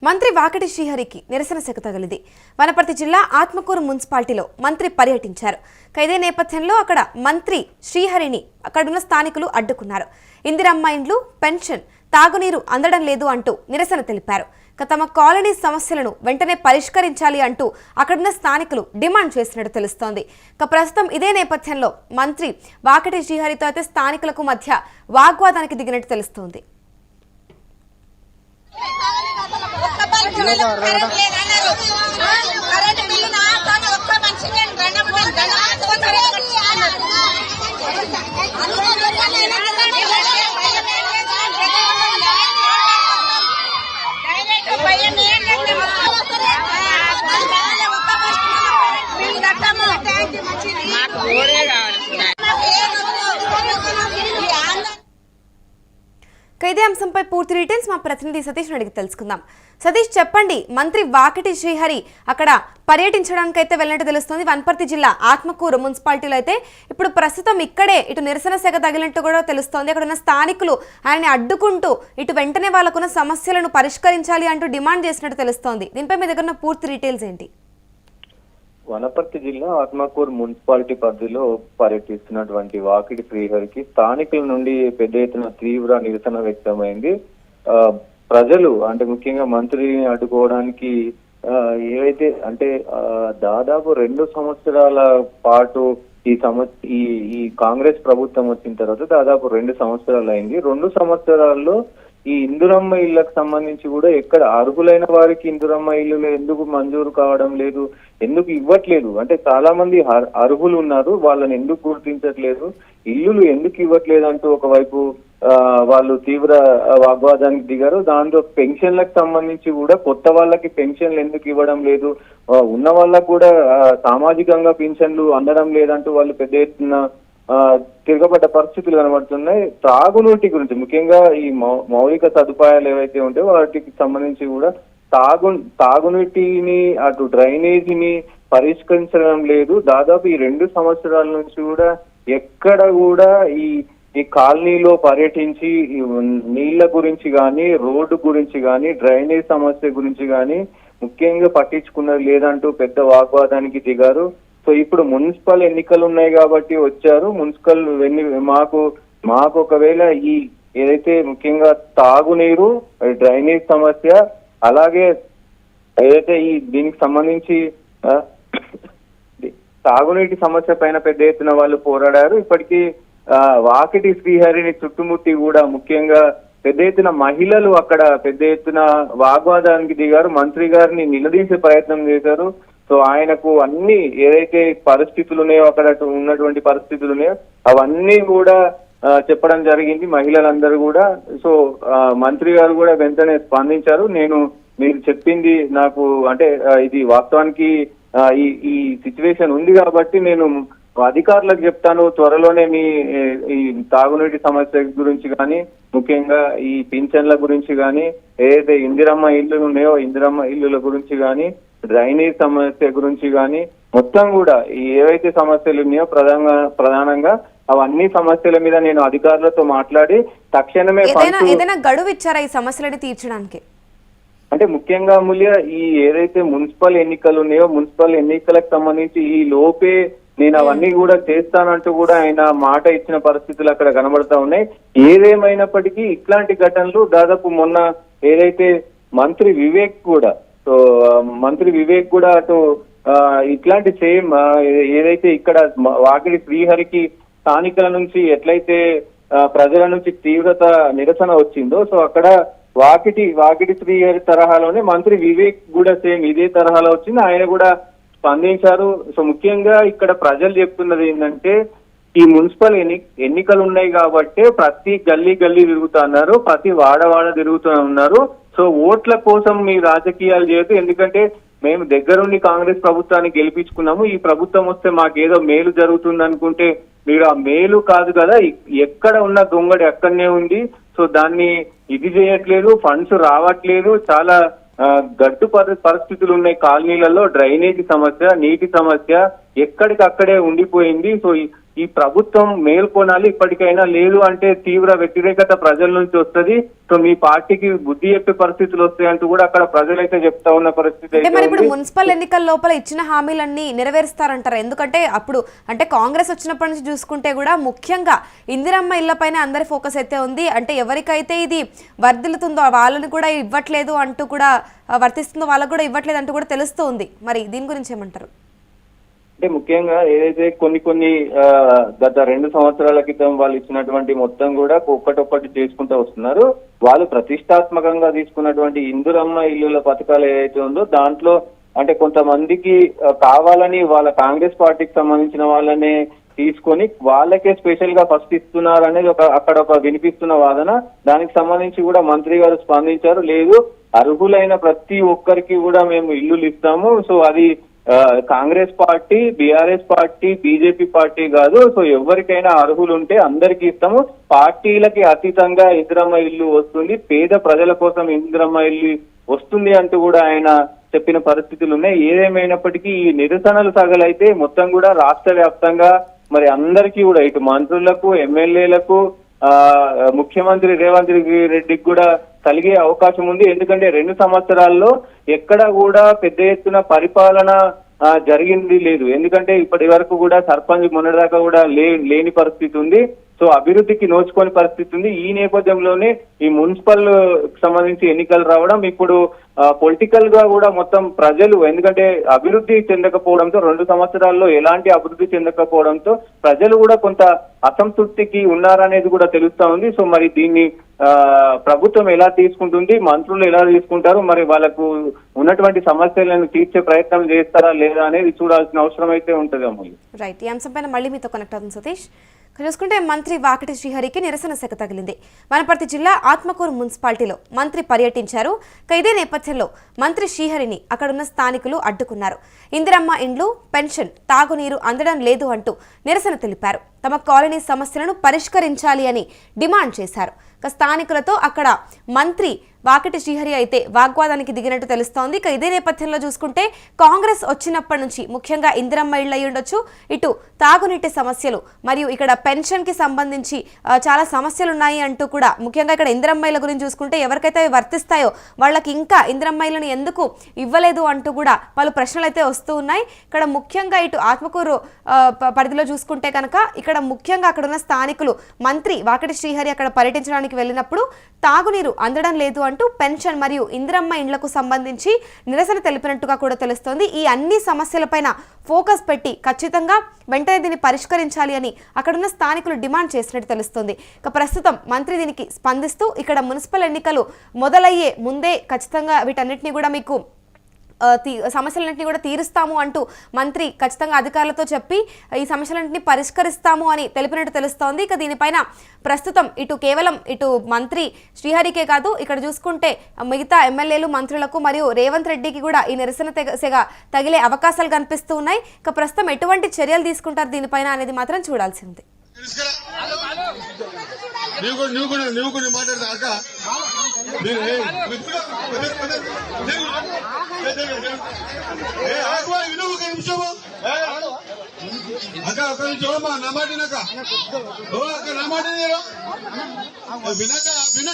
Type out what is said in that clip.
మంత్రి వాకటి శ్రీహరికి నిరసన శాఖ తగిలింది. వనపర్తి జిల్లా ఆత్మకూరు మున్సిపాలిటీలో మంత్రి పర్యటించారు. ఇదే నేపథ్యంలో అక్కడ మంత్రి శ్రీహరిని అక్కడున్న స్థానికులు అడ్డుకున్నారు. ఇందిరమ్మ ఇండ్లు, పెన్షన్, తాగునీరు అందడం లేదు అంటూ నిరసన తెలిపారు. తమ కాలనీ సమస్యలను వెంటనే పరిష్కరించాలి అంటూ అక్కడున్న స్థానికులు డిమాండ్ చేసినట్టు తెలుస్తోంది. ప్రస్తుతం ఇదే నేపథ్యంలో మంత్రి వాకటి శ్రీహరితో అయితే స్థానికులకు మధ్య వాగ్వాదానికి దిగినట్టు తెలుస్తోంది. ఇదే అంశంపై పూర్తి డీటెయిల్స్ మా ప్రతినిధి సతీష్ అడిగి తెలుసుకుందాం. సతీష్, చెప్పండి, మంత్రి వాకటి శ్రీహరి అక్కడ పర్యటించడానికి అయితే వెళ్ళినట్టు తెలుస్తుంది. వనపర్తి జిల్లా ఆత్మకూరు మున్సిపాలిటీలో అయితే ఇప్పుడు ప్రస్తుతం ఇక్కడే ఇటు నిరసన శాఖ తగిలినట్టు కూడా తెలుస్తోంది. అక్కడ ఉన్న స్థానికులు ఆయన్ని అడ్డుకుంటూ ఇటు వెంటనే వాళ్ళకున్న సమస్యలను పరిష్కరించాలి అంటూ డిమాండ్ చేసినట్టు తెలుస్తోంది. దీనిపై మీ దగ్గర ఉన్న పూర్తి డీటెయిల్స్ ఏంటి? వనపర్తి జిల్లా ఆత్మకూరు మున్సిపాలిటీ పరిధిలో పర్యటిస్తున్నటువంటి వాకిటి శ్రీహరికి స్థానికుల నుండి పెద్ద ఎత్తున తీవ్ర నిరసన వ్యక్తమైంది. ప్రజలు అంటే ముఖ్యంగా మంత్రిని అడ్డుకోవడానికి ఏవైతే అంటే దాదాపు 2 సంవత్సరాల పాటు ఈ కాంగ్రెస్ ప్రభుత్వం వచ్చిన తర్వాత దాదాపు 2 సంవత్సరాలు అయింది. 2 సంవత్సరాల్లో ఈ ఇందిరమ్మ ఇళ్లకు సంబంధించి కూడా ఎక్కడ అర్హులైన వారికి ఇందిరమ్మ ఇల్లు ఎందుకు మంజూరు కావడం లేదు, ఎందుకు ఇవ్వట్లేదు అంటే చాలా మంది అర్హులు ఉన్నారు, వాళ్ళని ఎందుకు గుర్తించట్లేదు, ఇల్లులు ఎందుకు ఇవ్వట్లేదు అంటూ ఒకవైపు వాళ్ళు తీవ్ర వాగ్వాదానికి దిగారు. దాంతో పెన్షన్లకు సంబంధించి కూడా కొత్త వాళ్ళకి పెన్షన్లు ఎందుకు ఇవ్వడం లేదు, ఉన్న వాళ్ళకు కూడా సామాజికంగా పెన్షన్లు అందడం లేదంటూ వాళ్ళు పెద్ద ఎత్తున తిరగబడ్డ పరిస్థితులు కనబడుతున్నాయి. తాగునీటి గురించి ముఖ్యంగా ఈ మౌలిక సదుపాయాలు ఏవైతే ఉంటాయో వాటికి సంబంధించి కూడా తాగునీటిని అటు డ్రైనేజీని పరిష్కరించడం లేదు. దాదాపు ఈ 2 సంవత్సరాల నుంచి కూడా ఎక్కడ కూడా ఈ కాలనీలో పర్యటించి నీళ్ల గురించి కానీ, రోడ్డు గురించి కానీ, డ్రైనేజ్ సమస్య గురించి కానీ ముఖ్యంగా పట్టించుకున్నది లేదంటూ పెద్ద వాగ్వాదానికి దిగారు. సో ఇప్పుడు మున్సిపల్ ఎన్నికలు ఉన్నాయి కాబట్టి వచ్చారు. మున్సిపల్ మాకు ఒకవేళ ఈ ఏదైతే ముఖ్యంగా తాగునీరు, డ్రైనేజ్ సమస్య, అలాగే ఏదైతే దీనికి సంబంధించి తాగునీటి సమస్య పైన పెద్ద ఎత్తున వాళ్ళు పోరాడారు. ఇప్పటికీ వాకిటి శ్రీహరిని చుట్టుముట్టి కూడా ముఖ్యంగా పెద్ద ఎత్తున మహిళలు అక్కడ పెద్ద ఎత్తున వాగ్వాదానికి దిగారు. మంత్రి గారిని నిలదీసే ప్రయత్నం చేశారు. సో ఆయనకు అన్ని ఏదైతే పరిస్థితులు ఉన్నాయో అక్కడ ఉన్నటువంటి పరిస్థితులు ఉన్నాయో అవన్నీ కూడా చెప్పడం జరిగింది మహిళలందరూ కూడా. సో మంత్రి గారు కూడా వెంటనే స్పందించారు. మీరు చెప్పింది నాకు అంటే ఇది వాస్తవానికి ఈ సిచ్యువేషన్ ఉంది కాబట్టి నేను అధికారులకు చెప్తాను, త్వరలోనే ఈ తాగునీటి సమస్య గురించి కానీ, ముఖ్యంగా ఈ పింఛన్ల గురించి కానీ, ఏదైతే ఇందిరమ్మ ఇల్లులు ఉన్నాయో ఇందిరమ్మ ఇల్లుల గురించి కానీ, డ్రైనేజ్ సమస్య గురించి కానీ మొత్తం కూడా ఏవైతే సమస్యలు ఉన్నాయో ప్రధానంగా అవన్నీ సమస్యల మీద నేను అధికారులతో మాట్లాడి తక్షణమే ఏదైనా గడువు ఇచ్చారా ఈ సమస్యలను తీర్చడానికి? అంటే ముఖ్యంగా మూల్య ఈ ఏదైతే మున్సిపల్ ఎన్నికలు ఉన్నాయో మున్సిపల్ ఎన్నికలకు సంబంధించి ఈ లోపే నేను అవన్నీ కూడా చేస్తానంటూ కూడా ఆయన మాట ఇచ్చిన పరిస్థితులు అక్కడ కనబడతా ఉన్నాయి. ఏదేమైనప్పటికీ ఇట్లాంటి ఘటనలు దాదాపు మొన్న ఏదైతే మంత్రి వివేక్ కూడా అటు ఇట్లాంటి సేమ్ ఏదైతే ఇక్కడ వాకిటి శ్రీహరికి స్థానికుల నుంచి ఎట్లయితే ప్రజల నుంచి తీవ్రత నిరసన వచ్చిందో సో అక్కడ వాకిటి శ్రీహరి తరహాలోనే మంత్రి వివేక్ కూడా సేమ్ ఇదే తరహాలో వచ్చింది. ఆయన కూడా స్పందించారు. సో ముఖ్యంగా ఇక్కడ ప్రజలు చెప్తున్నది ఏంటంటే ఈ మున్సిపల్ ఎన్నికలు ఉన్నాయి కాబట్టి ప్రతి గల్లీ తిరుగుతున్నారు, ప్రతి వాడ తిరుగుతూ ఉన్నారు. సో ఓట్ల కోసం మీ రాజకీయాలు చేయదు, ఎందుకంటే మేము దగ్గరుండి కాంగ్రెస్ ప్రభుత్వాన్ని గెలిపించుకున్నాము, ఈ ప్రభుత్వం వస్తే మాకేదో మేలు జరుగుతుంది అనుకుంటే మీరు ఆ మేలు కాదు కదా, ఎక్కడ ఉన్న దొంగడు ఎక్కడనే ఉంది. సో దాన్ని ఇది చేయట్లేదు, ఫండ్స్ రావట్లేదు, చాలా గడ్డు పరిస్థితులు ఉన్నాయి కాలనీలలో, డ్రైనేజీ సమస్య, నీటి సమస్య ఎక్కడికక్కడే ఉండిపోయింది. సో ఈ ప్రభుత్వం మేల్కొనాలి, ఇప్పటికైనా లేదు అంటే తీవ్ర వ్యతిరేకత ప్రజల నుంచి వస్తుంది. సో మీ పార్టీకి బుద్ధి చెప్పే పరిస్థితులు వస్తాయంటూ కూడా అక్కడ ప్రజలైతే చెప్తా ఉన్న పరిస్థితి. అంటే మరి ఇప్పుడు మున్సిపల్ ఎన్నికల లోపల ఇచ్చిన హామీలన్నీ నెరవేరుస్తారంటారా? ఎందుకంటే అప్పుడు అంటే కాంగ్రెస్ వచ్చినప్పటి నుంచి చూసుకుంటే కూడా ముఖ్యంగా ఇందిరమ్మ ఇళ్లపైన అందరి ఫోకస్ అయితే ఉంది. అంటే ఎవరికైతే ఇది వర్ధిల్లుతుందో వాళ్ళని కూడా ఇవ్వట్లేదు అంటూ కూడా, వర్తిస్తుందో వాళ్ళకు కూడా ఇవ్వట్లేదు అంటూ కూడా తెలుస్తూ ఉంది. మరి దీని గురించి ఏమంటారు? అంటే ముఖ్యంగా ఏదైతే కొన్ని గత 2 సంవత్సరాల క్రితం వాళ్ళు ఇచ్చినటువంటి మొత్తం కూడా ఒక్కటొక్కటి చేసుకుంటూ వస్తున్నారు. వాళ్ళు ప్రతిష్టాత్మకంగా తీసుకున్నటువంటి ఇందిరమ్మ ఇల్లుల పథకాలు ఏదైతే ఉందో దాంట్లో అంటే కొంతమందికి కావాలని వాళ్ళ కాంగ్రెస్ పార్టీకి సంబంధించిన వాళ్ళనే తీసుకొని వాళ్ళకే స్పెషల్ గా ఫస్ట్ ఇస్తున్నారు అనేది అక్కడ ఒక వినిపిస్తున్న వాదన. దానికి సంబంధించి కూడా మంత్రి గారు స్పందించారు. లేదు, అర్హులైన ప్రతి ఒక్కరికి కూడా మేము ఇల్లులు ఇస్తాము. సో అది Congress party, BRS party, BJP party కాదు. సో ఎవరికైనా అర్హులు ఉంటే అందరికీ ఇస్తాము. పార్టీలకి అతీతంగా ఇందిరమ్మ ఇల్లు వస్తుంది, పేద ప్రజల కోసం ఇందిరమ్మ ఇల్లు వస్తుంది అంటూ కూడా ఆయన చెప్పిన పరిస్థితులు ఉన్నాయి. ఏదేమైనప్పటికీ ఈ నిరసనలు సగలైతే మొత్తం కూడా రాష్ట్ర వ్యాప్తంగా మరి అందరికీ కూడా ఇటు మంత్రులకు, ఎమ్మెల్యేలకు, ముఖ్యమంత్రి రేవంత్ రెడ్డికి కూడా కలిగే అవకాశం ఉంది. ఎందుకంటే 2 సంవత్సరాల్లో ఎక్కడ కూడా పెద్ద ఎత్తున పరిపాలన జరిగింది లేదు. ఎందుకంటే ఇప్పటి వరకు కూడా సర్పంచ్ మొన్నటిదాకా కూడా లేని పరిస్థితి ఉంది. సో అభివృద్ధికి నోచుకోని పరిస్థితి ఉంది. ఈ నేపథ్యంలోనే ఈ మున్సిపల్ సంబంధించి ఎన్నికలు రావడం, ఇప్పుడు పొలిటికల్ గా కూడా మొత్తం ప్రజలు, ఎందుకంటే అభివృద్ధి చెందకపోవడంతో 2 సంవత్సరాల్లో ఎలాంటి అభివృద్ధి చెందకపోవడంతో ప్రజలు కూడా కొంత అసంతృప్తికి ఉన్నారనేది కూడా తెలుస్తా ఉంది. సో మరి దీన్ని ప్రభుత్వం ఎలా తీసుకుంటుంది, మంత్రులు ఎలా తీసుకుంటారు, మరి వాళ్ళకు ఉన్నటువంటి సమస్యలను తీర్చే ప్రయత్నం చేస్తారా లేదా అనేది చూడాల్సిన అవసరం అయితే ఉంటుంది. అమూల్య, రైట్. ఈ అంశం పైన మళ్ళీ మీతో కనెక్ట్ అవుతుంది సతీష్. చూసుకుంటే మంత్రి వాకిటి శ్రీహరికి నిరసన శాఖ తగిలింది. వనపర్తి జిల్లా ఆత్మకూరు మున్సిపాలిటీలో మంత్రి పర్యటించారు. ఇదే నేపథ్యంలో మంత్రి శ్రీహరిని అక్కడున్న స్థానికులు అడ్డుకున్నారు. ఇందిరమ్మ ఇండ్లు, పెన్షన్, తాగునీరు అందడం లేదు అంటూ నిరసన తెలిపారు. తమ కాలనీ సమస్యలను పరిష్కరించాలి అని డిమాండ్ చేశారు. స్థానికులతో అక్కడ మంత్రి వాకిటి శ్రీహరి అయితే వాగ్వాదానికి దిగినట్టు తెలుస్తోంది. ఇదే నేపథ్యంలో చూసుకుంటే కాంగ్రెస్ వచ్చినప్పటి నుంచి ముఖ్యంగా ఇందిరమ్మ ఇళ్ళు అయి ఉండొచ్చు, ఇటు తాగునీటి సమస్యలు మరియు ఇక్కడ పెన్షన్కి సంబంధించి చాలా సమస్యలు ఉన్నాయి అంటూ కూడా, ముఖ్యంగా ఇక్కడ ఇందిరమ్మ ఇళ్ళ గురించి చూసుకుంటే ఎవరికైతే వర్తిస్తాయో వాళ్ళకి ఇంకా ఇందిరమ్మ ఇళ్ళని ఎందుకు ఇవ్వలేదు అంటూ కూడా పలు ప్రశ్నలు అయితే వస్తూ ఉన్నాయి. ఇక్కడ ముఖ్యంగా ఇటు ఆత్మకూరు పరిధిలో చూసుకుంటే కనుక ఇక్కడ ముఖ్యంగా అక్కడ ఉన్న స్థానికులు మంత్రి వాకిటి శ్రీహరి అక్కడ పర్యటించడానికి వెళ్ళినప్పుడు తాగునీరు అందడం లేదు అంటూ పెన్షన్ మరియు ఇందిరమ్మ ఇండ్లకు సంబంధించి నిరసన తెలిపినట్టుగా కూడా తెలుస్తోంది. ఈ అన్ని సమస్యలపైన ఫోకస్ పెట్టి ఖచ్చితంగా వెంటనే దీన్ని పరిష్కరించాలి అని అక్కడున్న స్థానికులు డిమాండ్ చేసినట్టు తెలుస్తోంది. ఇక ప్రస్తుతం మంత్రి దీనికి స్పందిస్తూ ఇక్కడ మున్సిపల్ ఎన్నికలు మొదలయ్యే ముందే ఖచ్చితంగా వీటన్నిటిని కూడా మీకు సమస్యలన్నింటినీ కూడా తీరుస్తాము అంటూ మంత్రి ఖచ్చితంగా అధికారులతో చెప్పి ఈ సమస్యలన్నింటినీ పరిష్కరిస్తాము అని తెలిపినట్టు తెలుస్తోంది. ఇక దీనిపైన ప్రస్తుతం కేవలం ఇటు మంత్రి శ్రీహరికే కాదు, ఇక్కడ చూసుకుంటే మిగతా ఎమ్మెల్యేలు, మంత్రులకు మరియు రేవంత్ రెడ్డికి కూడా ఈ నిరసన తగిలే అవకాశాలు కనిపిస్తూ ఉన్నాయి. ఇక ప్రస్తుతం ఎటువంటి చర్యలు తీసుకుంటారు దీనిపైన అనేది మాత్రం చూడాల్సింది. అక్క నా మాట